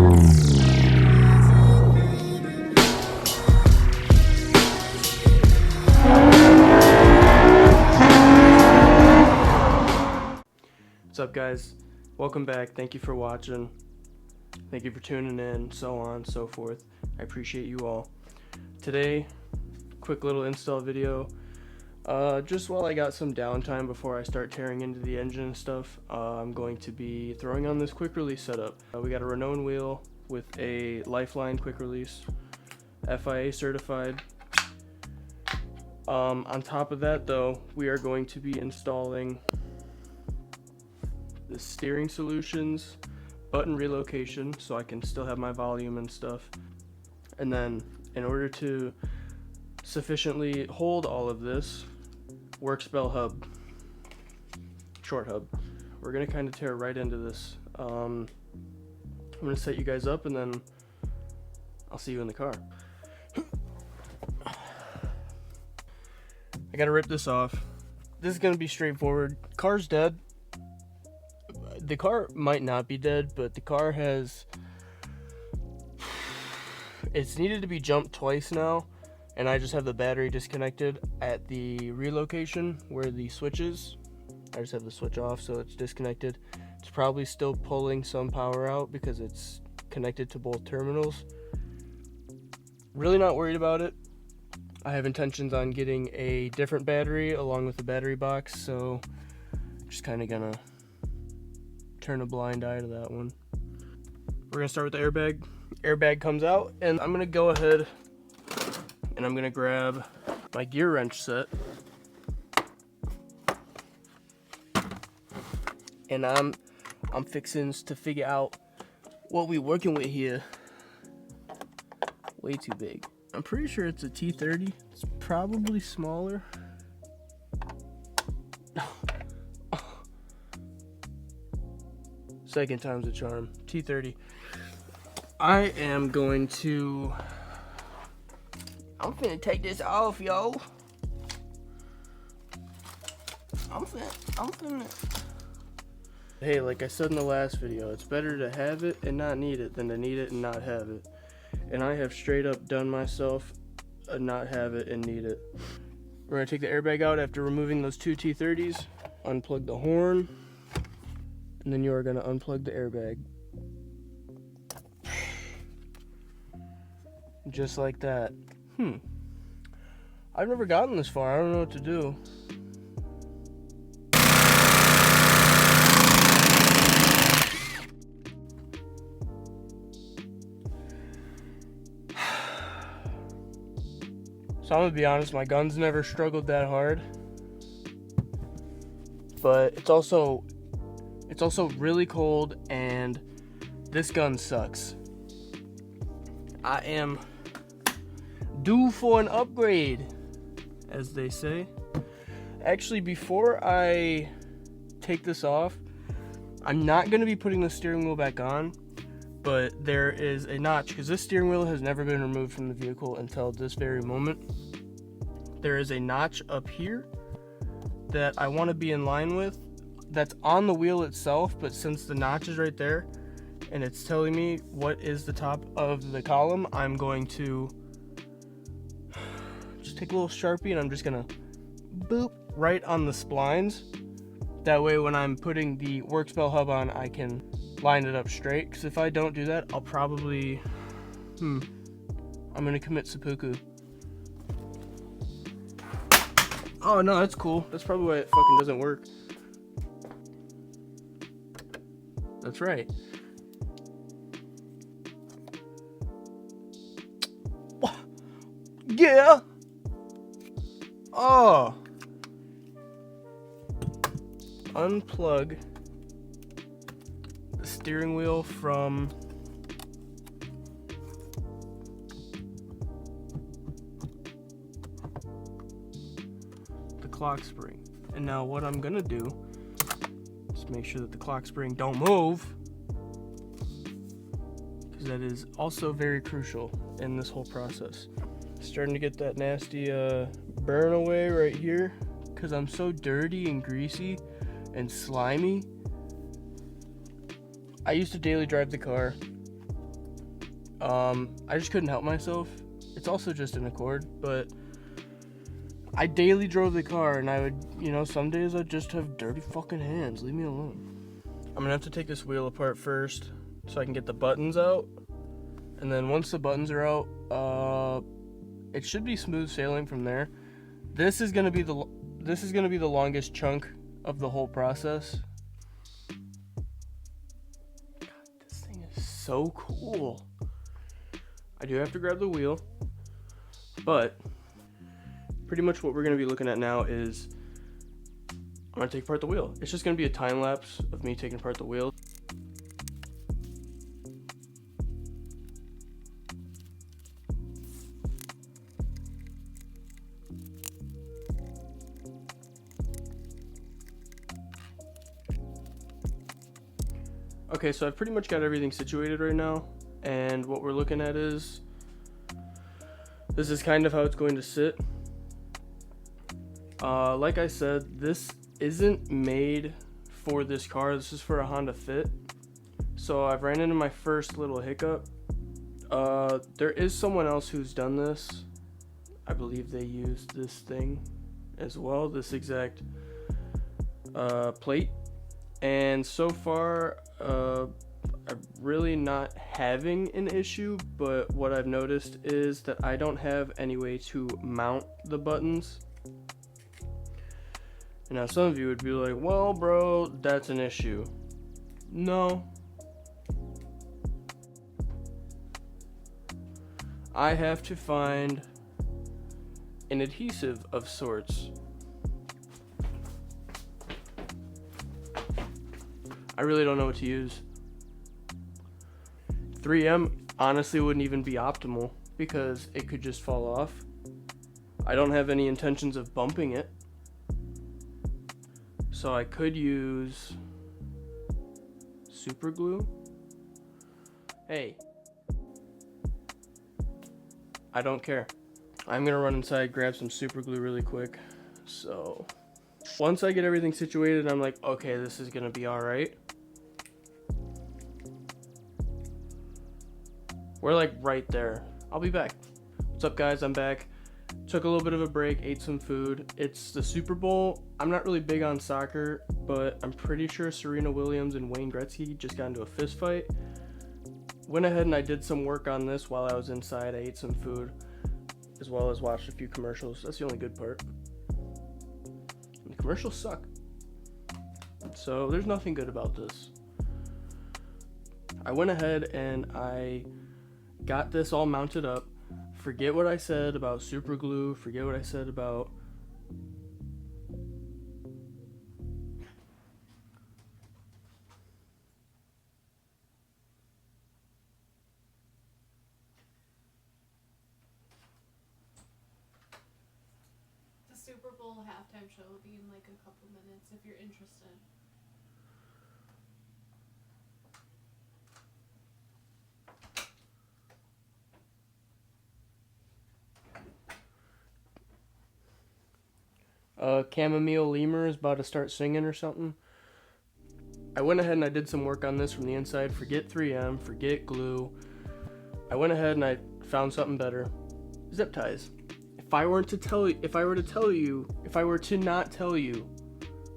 What's up, guys? Welcome back. Thank you for watching. Thank you for tuning in, so on and so forth. I appreciate you all. Today, quick little install video. Just while I got some downtime before I start tearing into the engine and stuff, I'm going to be throwing on this quick release setup. We got a RENOWN wheel with a Lifeline quick release, FIA certified. On top of that though, we are going to be installing the steering solutions, button relocation so I can still have my volume and stuff. And then in order to sufficiently hold all of this, WORKS BELL hub, short hub, we're gonna kind of tear right into this. I'm gonna set you guys up and then I'll see you in the car. I gotta rip this off. This is gonna be straightforward. Car's dead. The car might not be dead, but the car has, it's needed to be jumped twice now, and I just have the battery disconnected at the relocation where the switch is. I just have the switch off, so it's disconnected. It's probably still pulling some power out because it's connected to both terminals. Really not worried about it. I have intentions on getting a different battery along with the battery box, so just kind of gonna turn a blind eye to that one. We're gonna start with the airbag. Airbag comes out, and I'm gonna go ahead and I'm gonna grab my gear wrench set, and I'm fixing to figure out what we working with here. Way too big. I'm pretty sure it's a T30. It's probably smaller. Second time's a charm. T30. I'm finna take this off, yo. I'm finna. Hey, like I said in the last video, it's better to have it and not need it than to need it and not have it. And I have straight up done myself a not have it and need it. We're gonna take the airbag out after removing those two T30s, unplug the horn, and then you are gonna unplug the airbag. Just like that. I've never gotten this far. I don't know what to do. So I'm gonna be honest, my gun's never struggled that hard. But it's also really cold, and this gun sucks. I am due for an upgrade, as they say. Actually, before I take this off, I'm not going to be putting the steering wheel back on, but there is a notch, because this steering wheel has never been removed from the vehicle until this very moment. There is a notch up here that I want to be in line with, that's on the wheel itself, but since the notch is right there and it's telling me what is the top of the column, I'm going to just take a little Sharpie and I'm just gonna boop right on the splines. That way when I'm putting the WORKS BELL hub on, I can line it up straight, because if I don't do that, I'll probably I'm gonna commit seppuku. Oh no, that's cool. That's probably why it fucking doesn't work. That's right. Yeah. Oh. Unplug the steering wheel from the clock spring. And now what I'm gonna do is make sure that the clock spring don't move, because that is also very crucial in this whole process. Starting to get that nasty burn away right here, because I'm so dirty and greasy and slimy. I used to daily drive the car, I just couldn't help myself. It's also just an Accord, but I daily drove the car, and I would, you know, some days I'd just have dirty fucking hands. Leave me alone. I'm gonna have to take this wheel apart first so I can get the buttons out. And then once the buttons are out, it should be smooth sailing from there. This is gonna be the longest chunk of the whole process. God, this thing is so cool. I do have to grab the wheel, but pretty much what we're going to be looking at now is I'm going to take apart the wheel. It's just going to be a time lapse of me taking apart the wheel. Okay, so I've pretty much got everything situated right now, and what we're looking at is this is kind of how it's going to sit. Like I said, this isn't made for this car. This is for a Honda Fit. So I've ran into my first little hiccup. There is someone else who's done this. I believe they used this thing as well, this exact plate. And so far, I'm really not having an issue, but what I've noticed is that I don't have any way to mount the buttons. And now some of you would be like, well, bro, that's an issue. No. I have to find an adhesive of sorts. I really don't know what to use. 3M honestly wouldn't even be optimal because it could just fall off. I don't have any intentions of bumping it. So I could use super glue. Hey, I don't care. I'm gonna run inside, grab some super glue really quick. So once I get everything situated, I'm like, okay, this is gonna be all right. We're like right there. I'll be back. What's up, guys? I'm back. Took a little bit of a break, ate some food. It's the Super Bowl. I'm not really big on soccer, but I'm pretty sure Serena Williams and Wayne Gretzky just got into a fist fight. Went ahead and I did some work on this while I was inside. I ate some food, as well as watched a few commercials. That's the only good part. And the commercials suck. So there's nothing good about this. I went ahead and I got this all mounted up. Forget what I said about super glue. Forget what I said about the Super Bowl halftime show will be in like a couple minutes if you're interested. Chamomile Lemur is about to start singing or something. I went ahead and I did some work on this from the inside. Forget 3M, forget glue. I went ahead and I found something better. Zip ties. If I were to not tell you,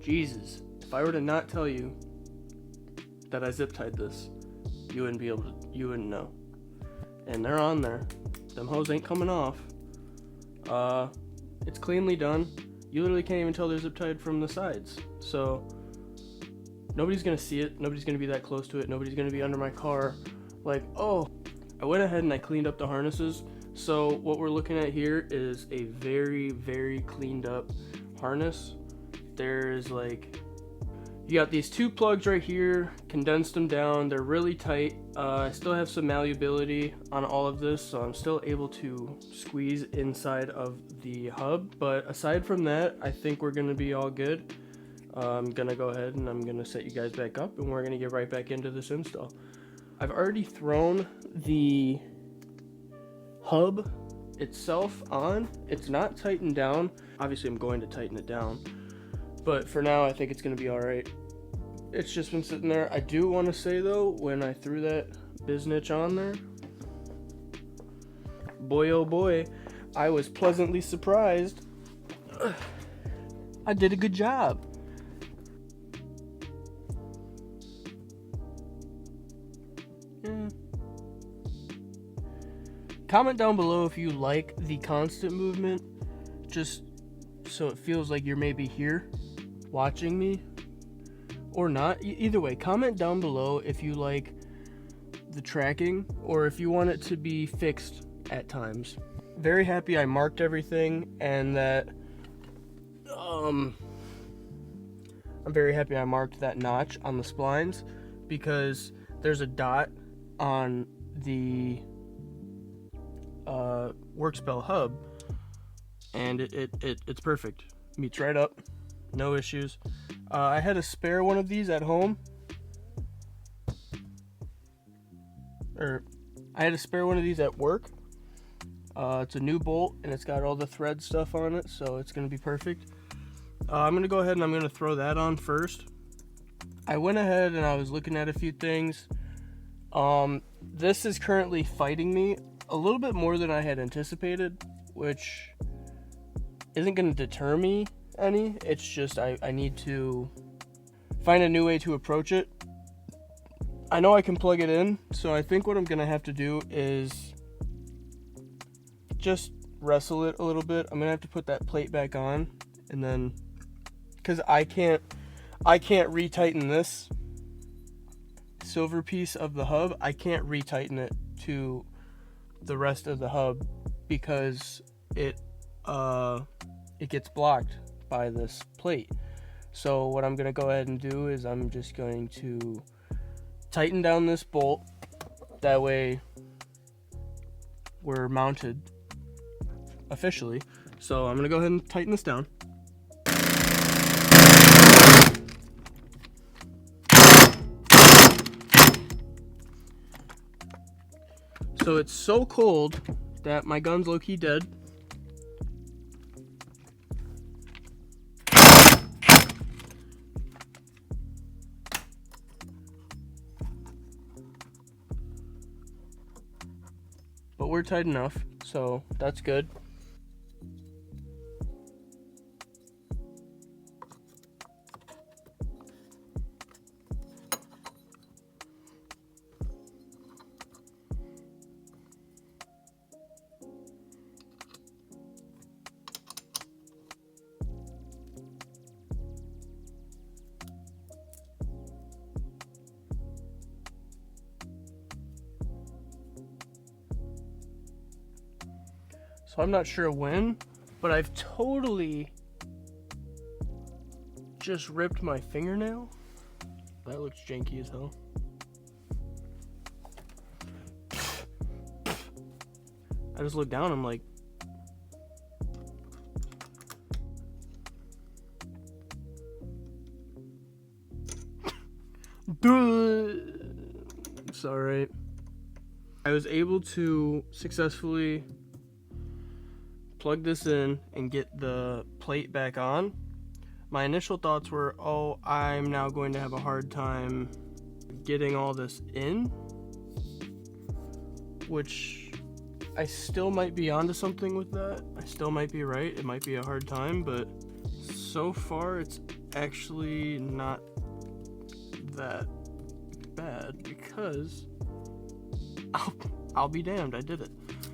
Jesus, if I were to not tell you that I zip tied this, you wouldn't know. And they're on there. Them hoes ain't coming off. It's cleanly done. You literally can't even tell they're zip tied from the sides. So nobody's gonna see it. Nobody's gonna be that close to it. Nobody's gonna be under my car like, oh. I went ahead and I cleaned up the harnesses. So what we're looking at here is a very, very cleaned up harness. There's like, you got these two plugs right here, condensed them down. They're really tight. I still have some malleability on all of this, so I'm still able to squeeze inside of the hub. But aside from that, I think we're gonna be all good. I'm gonna go ahead and I'm gonna set you guys back up and we're gonna get right back into this install. I've already thrown the hub itself on. It's not tightened down. Obviously I'm going to tighten it down, but for now I think it's gonna be all right. It's just been sitting there. I do want to say though, when I threw that biznitch on there, boy oh boy, I was pleasantly surprised. I did a good job. Yeah. Comment down below if you like the constant movement, just so it feels like you're maybe here watching me or not. Either way, comment down below if you like the tracking or if you want it to be fixed at times. Very happy I marked everything, and that I'm very happy I marked that notch on the splines, because there's a dot on the WORKS BELL hub, and it's perfect. Meets right up, no issues. I had a spare one of these at home, or I had a spare one of these at work. It's a new bolt, and it's got all the thread stuff on it, so it's going to be perfect. I'm going to go ahead and I'm going to throw that on first. I went ahead and I was looking at a few things. This is currently fighting me a little bit more than I had anticipated, which isn't going to deter me any. It's just I need to find a new way to approach it. I know I can plug it in, so I think what I'm going to have to do is just wrestle it a little bit. I'm going to have to put that plate back on, and then, because I can't retighten this silver piece of the hub. I can't retighten it to the rest of the hub because it gets blocked by this plate. So what I'm going to go ahead and do is I'm just going to tighten down this bolt. That way we're mounted officially. So I'm going to go ahead and tighten this down. So it's so cold that my gun's low-key dead. But we're tight enough, so that's good. So I'm not sure when, but I've totally just ripped my fingernail. That looks janky as hell. I just looked down, I'm like, it's alright. I was able to successfully plug this in and get the plate back on. My initial thoughts were, oh, I'm now going to have a hard time getting all this in, which I still might be onto something with that. I still might be right. It might be a hard time, but so far it's actually not that bad, because I'll be damned, I did it.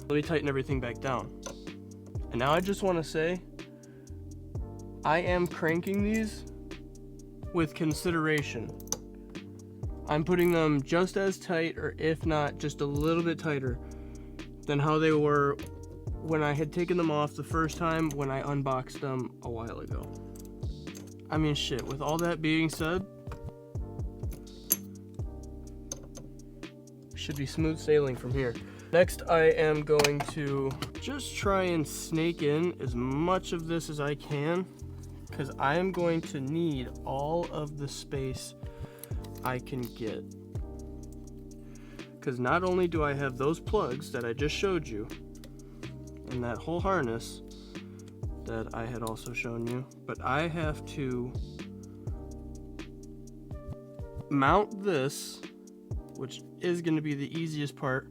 Let me tighten everything back down. And now I just want to say, I am cranking these with consideration. I'm putting them just as tight, or if not, just a little bit tighter than how they were when I had taken them off the first time when I unboxed them a while ago. I mean, shit, with all that being said, should be smooth sailing from here. Next, I am going to just try and snake in as much of this as I can, because I am going to need all of the space I can get. Because not only do I have those plugs that I just showed you, and that whole harness that I had also shown you, but I have to mount this, which is going to be the easiest part,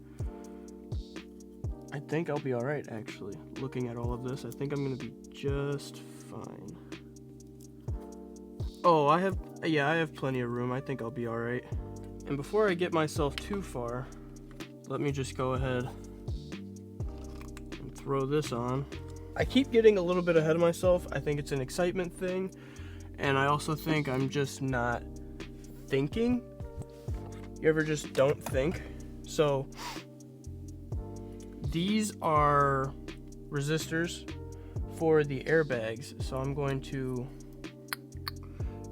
I think I'll be all right, actually. Looking at all of this, I think I'm gonna be just fine. Oh, I have plenty of room. I think I'll be all right. And before I get myself too far, let me just go ahead and throw this on. I keep getting a little bit ahead of myself. I think it's an excitement thing, and I also think I'm just not thinking. You ever just don't think? So these are resistors for the airbags. So I'm going to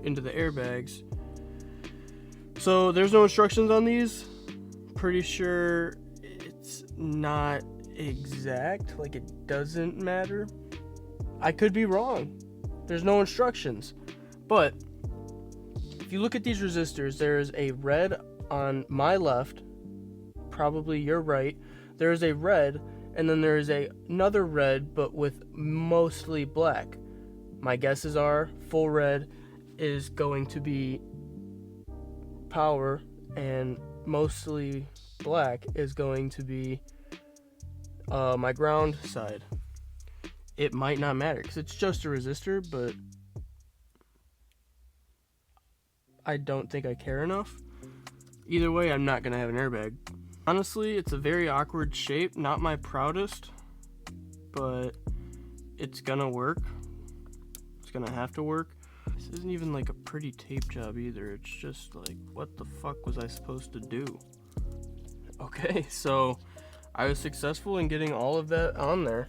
into the airbags. So there's no instructions on these. Pretty sure it's not exact, like it doesn't matter. I could be wrong. There's no instructions. But if you look at these resistors, there is a red on my left, probably your right. There is a red, and then there is another red, but with mostly black. My guesses are full red is going to be power, and mostly black is going to be my ground side. It might not matter because it's just a resistor, but I don't think I care enough. Either way, I'm not gonna have an airbag. Honestly, it's a very awkward shape, not my proudest, but it's gonna work. It's gonna have to work. This isn't even like a pretty tape job either. It's just like, what the fuck was I supposed to do? Okay, so I was successful in getting all of that on there,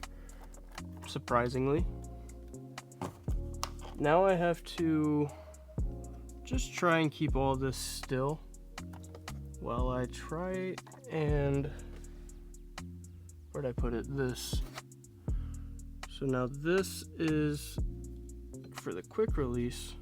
surprisingly. Now I have to just try and keep all this still while I try and, where'd I put it? This. So now this is for the quick release.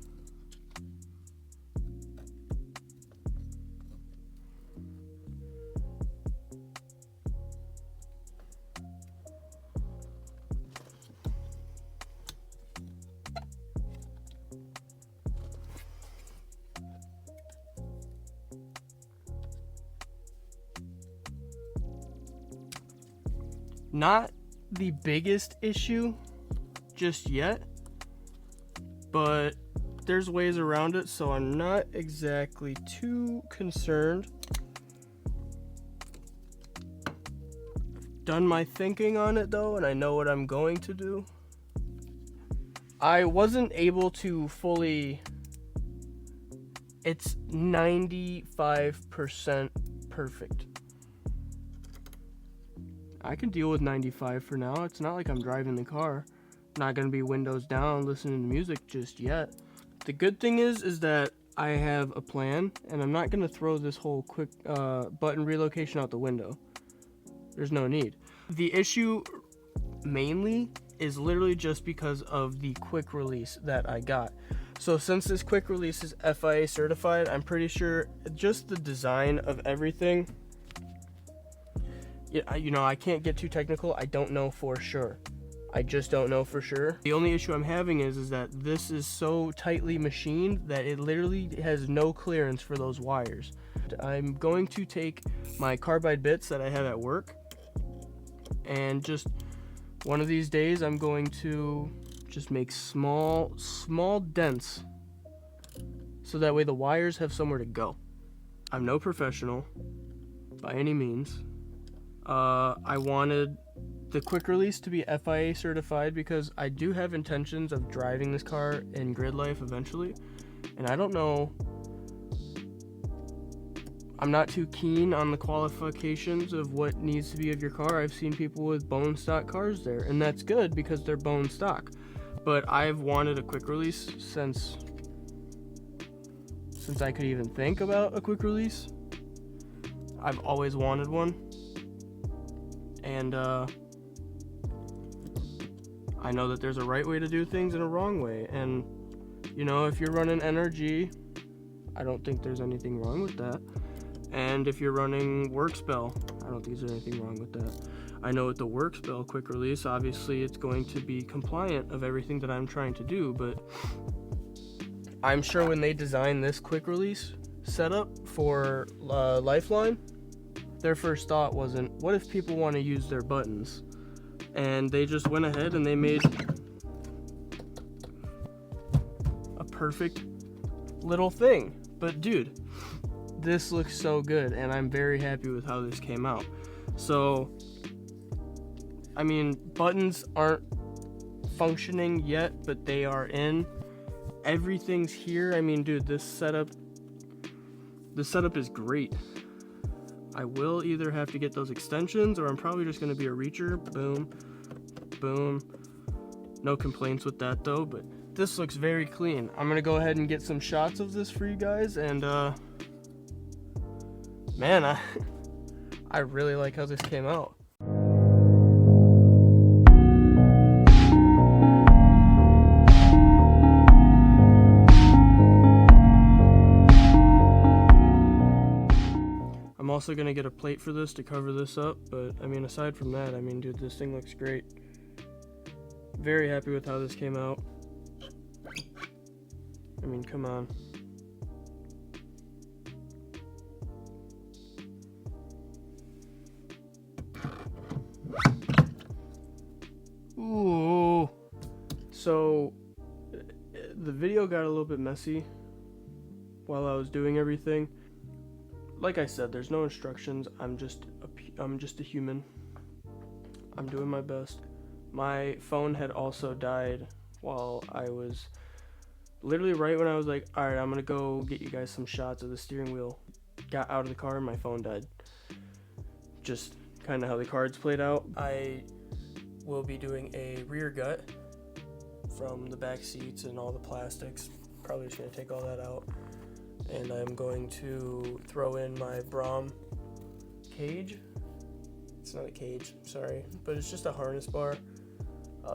Not the biggest issue just yet, but there's ways around it, so I'm not exactly too concerned. I've done my thinking on it though, and I know what I'm going to do. I wasn't able to fully, it's 95% perfect. I can deal with 95 for now. It's not like I'm driving the car. I'm not gonna be windows down listening to music just yet. The good thing is that I have a plan, and I'm not gonna throw this whole quick button relocation out the window. There's no need. The issue mainly is literally just because of the quick release that I got. So since this quick release is FIA certified, I'm pretty sure just the design of everything, you know, I can't get too technical. I don't know for sure. I just don't know for sure. The only issue I'm having is that this is so tightly machined that it literally has no clearance for those wires. I'm going to take my carbide bits that I have at work, and just one of these days I'm going to just make small dents so that way the wires have somewhere to go. I'm no professional by any means. I wanted the quick release to be FIA certified because I do have intentions of driving this car in grid life eventually, and I don't know, I'm not too keen on the qualifications of what needs to be of your car. I've seen people with bone stock cars there, and that's good because they're bone stock, but I've wanted a quick release since I could even think about a quick release. I've always wanted one. And I know that there's a right way to do things and a wrong way. And, you know, if you're running NRG, I don't think there's anything wrong with that. And if you're running WORKS BELL, I don't think there's anything wrong with that. I know with the WORKS BELL quick release, obviously it's going to be compliant of everything that I'm trying to do. But I'm sure when they design this quick release setup for Lifeline, their first thought wasn't, what if people want to use their buttons? And they just went ahead and they made a perfect little thing. But dude, this looks so good, and I'm very happy with how this came out. So, I mean, buttons aren't functioning yet, but they are in. Everything's here. I mean, dude, this setup is great. I will either have to get those extensions, or I'm probably just going to be a reacher. Boom, boom. No complaints with that though, but this looks very clean. I'm going to go ahead and get some shots of this for you guys, and man, I really like how this came out. I'm also going to get a plate for this to cover this up, but I mean, aside from that, I mean, dude, this thing looks great. Very happy with how this came out. I mean, come on. Ooh. So, the video got a little bit messy while I was doing everything. Like I said, there's no instructions. I'm just a human. I'm doing my best. My phone had also died while I was literally right when I was like, all right, I'm gonna go get you guys some shots of the steering wheel. Got out of the car and my phone died. Just kind of how the cards played out. I will be doing a rear gut from the back seats and all the plastics. Probably just gonna take all that out. And I'm going to throw in my Brom cage. It's not a cage, sorry, but it's just a harness bar.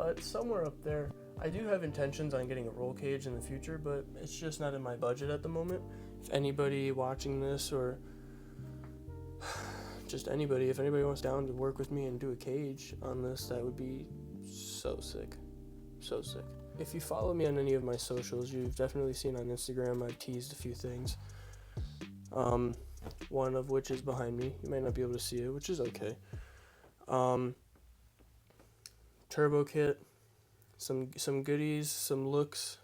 It's somewhere up there. I do have intentions on getting a roll cage in the future, but it's just not in my budget at the moment. If anybody watching this, or just anybody, if anybody wants down to work with me and do a cage on this, that would be so sick. So sick. If you follow me on any of my socials, you've definitely seen on Instagram I've teased a few things. One of which is behind me. You might not be able to see it, which is okay. Turbo kit, some goodies, some looks.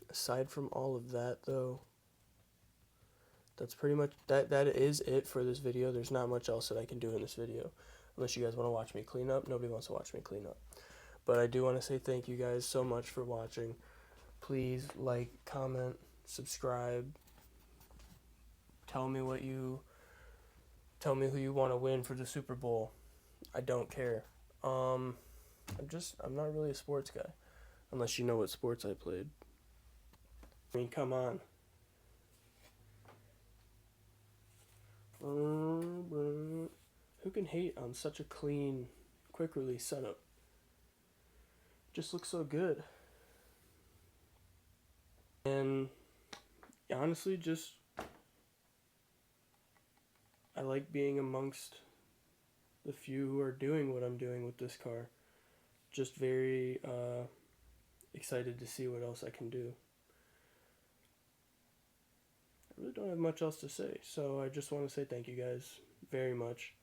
Aside from all of that though, that's pretty much that is it for this video. There's not much else that I can do in this video. Unless you guys want to watch me clean up. Nobody wants to watch me clean up. But I do want to say thank you guys so much for watching. Please like, comment, subscribe. Tell me who you want to win for the Super Bowl. I don't care. I'm not really a sports guy. Unless you know what sports I played. I mean, come on. Who can hate on such a clean, quick release setup? Just looks so good. And honestly, just I like being amongst the few who are doing what I'm doing with this car. Just very excited to see what else I can do. I really don't have much else to say, so I just want to say thank you guys very much.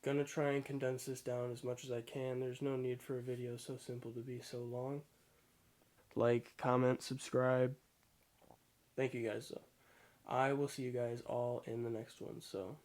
Gonna try and condense this down as much as I can. There's no need for a video so simple to be so long. Like, comment, subscribe. Thank you guys though. I will see you guys all in the next one, so